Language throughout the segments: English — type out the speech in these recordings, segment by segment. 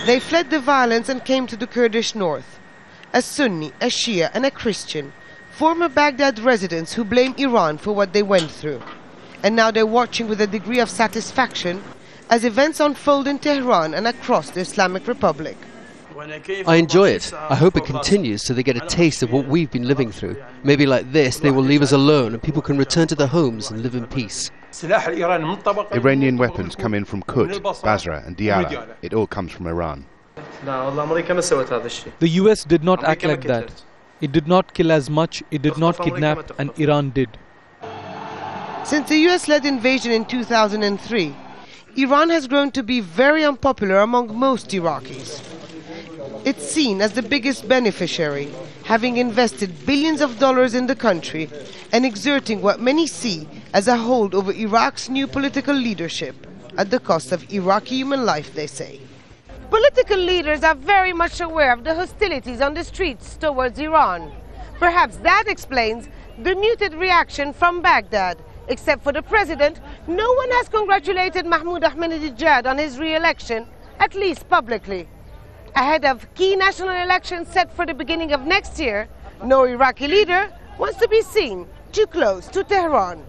They fled the violence and came to the Kurdish north. A Sunni, a Shia and a Christian, former Baghdad residents who blame Iran for what they went through. And now they're watching with a degree of satisfaction as events unfold in Tehran and across the Islamic Republic. I enjoy it. I hope it continues so they get a taste of what we've been living through. Maybe like this, they will leave us alone and people can return to their homes and live in peace. Iranian weapons come in from Kut, Basra and Diyala. It all comes from Iran. The US did not act like that. It did not kill as much, it did not kidnap, and Iran did. Since the US-led invasion in 2003, Iran has grown to be very unpopular among most Iraqis. It's seen as the biggest beneficiary, having invested billions of dollars in the country and exerting what many see as a hold over Iraq's new political leadership, at the cost of Iraqi human life, they say. Political leaders are very much aware of the hostilities on the streets towards Iran. Perhaps that explains the muted reaction from Baghdad. Except for the president, no one has congratulated Mahmoud Ahmadinejad on his re-election, at least publicly. Ahead of key national elections set for the beginning of next year, no Iraqi leader wants to be seen too close to Tehran.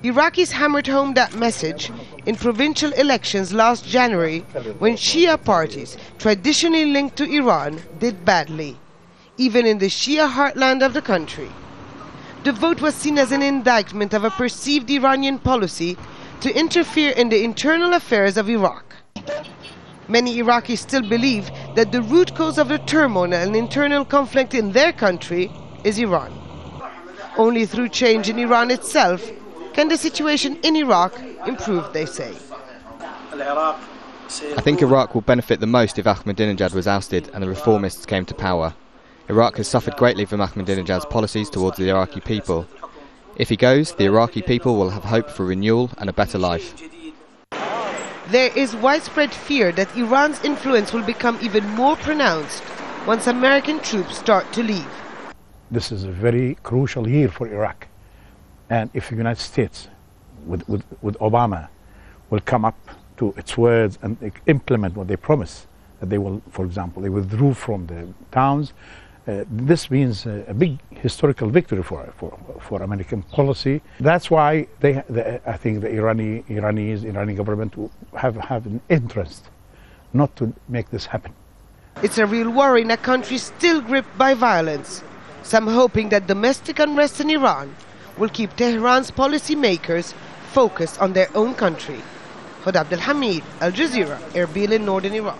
Iraqis hammered home that message in provincial elections last January when Shia parties traditionally linked to Iran did badly, even in the Shia heartland of the country. The vote was seen as an indictment of a perceived Iranian policy to interfere in the internal affairs of Iraq. Many Iraqis still believe that the root cause of the turmoil and internal conflict in their country is Iran. Only through change in Iran itself can the situation in Iraq improve, they say. I think Iraq will benefit the most if Ahmadinejad was ousted and the reformists came to power. Iraq has suffered greatly from Ahmadinejad's policies towards the Iraqi people. If he goes, the Iraqi people will have hope for renewal and a better life. There is widespread fear that Iran's influence will become even more pronounced once American troops start to leave. This is a very crucial year for Iraq. And if the United States, with Obama, will come up to its words and implement what they promise, that they will, for example, they withdrew from the towns, this means a big historical victory for American policy. That's why I think the Iranian government have an interest not to make this happen. It's a real worry in a country still gripped by violence. Some hoping that domestic unrest in Iran will keep Tehran's policymakers focused on their own country. Hoda Abdel-Hamid, Al Jazeera, Irbil in northern Iraq.